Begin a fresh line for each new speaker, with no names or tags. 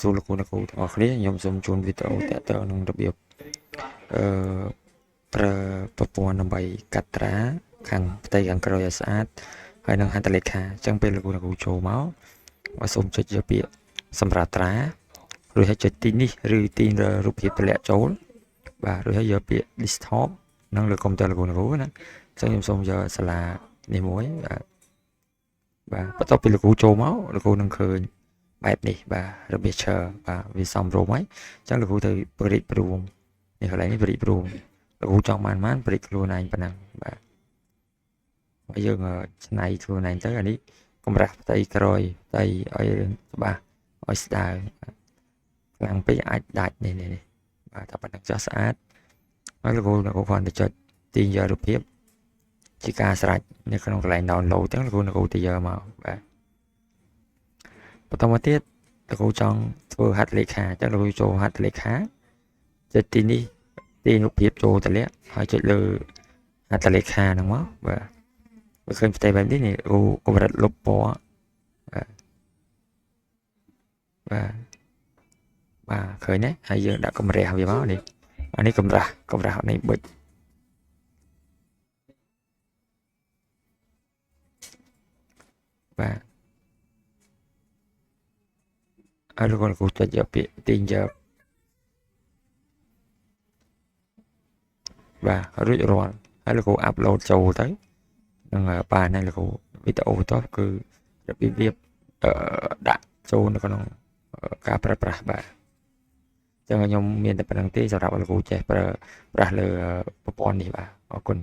សួរលោកគ្រូទាំងអស់គ្នាខ្ញុំសូមជូនវីដេអូតទៅនឹងរបៀបប្រើប្រព័ន្ធដើម្បីកាត់ត្រាខាងផ្ទៃខាងក្រោយឲ្យស្អាតហើយនឹងហត្ថលេខាអញ្ចឹងពេលលោកគ្រូចូលមកសូមចុចយកពាក្យសម្រាប់ត្រារួចហើយចុចទីនេះឬទីរូបភាពតម្លាក់ចូលបាទរួចហើយយកពាក្យ desktop នឹងលើកុំព្យូទ័រលោកគ្រូណាអញ្ចឹងខ្ញុំសូមយកសាលានេះមួយបាទបន្ទាប់ពីលោកគ្រូចូលមកលោកគ្រូនឹងឃើញបែបនេះបាទរបៀបឈើបាទវាសំរុំហើយអញ្ចឹងលោកគ្រូទៅប្រិចព្រមនេះកន្លែងនេះប្រិចព្រមលោកគ្រូចង់បានប្រិចខ្លួនឯងប៉ុណ្ណឹងបាទហើយយើងឆ្នៃខ្លួនឯងទៅអានេះកម្រាស់ផ្ទៃក្រោយផ្ទៃឲ្យច្បាស់ឲ្យស្ដើងខ្លាំងពេកអាចដាច់នេះបាទតែប៉ុណ្ណឹងចុះស្អាតហើយលោកគ្រូគ្រាន់តែចុចទាញយករូបភាពជាការស្រេចនៅក្នុងកន្លែង download ទាំងលោកគ្រូទៅយកមកបាទបន្តមកទៀតលោកគ្រូចង់ធ្វើហត្ថលេខាអញ្ចឹងលោកគ្រូចូលហត្ថលេខាចុចទីនេះទាញរូបភាពចូលតម្លាក់ហើយចុចលើហត្ថលេខាហ្នឹងមកបាទបើឃើញផ្ទៃបែបនេះគ្រូកម្រិតលុបពណ៌បាទឃើញទេហើយយើងដាក់កម្រាស់វាមកនេះអានេះកម្រាស់នេះប៊ិចបាទហើយលោកគ្រូចុចយកពាក្យទាញយកបាទរួចរាល់ហើយលោកគ្រូអាប់ឡូតចូលទៅនឹងបានហើយលោកគ្រូវីដេអូបន្ទាប់គឺរបៀបដាក់ចូលនៅក្នុងការប្រើប្រាស់បាទចឹងខ្ញុំមានតែប៉ុណ្្នឹងទេសម្រាប់លោកគ្រូចេះប្រើប្រាស់លើប្រព័ន្ធនេះបាទអរគុណ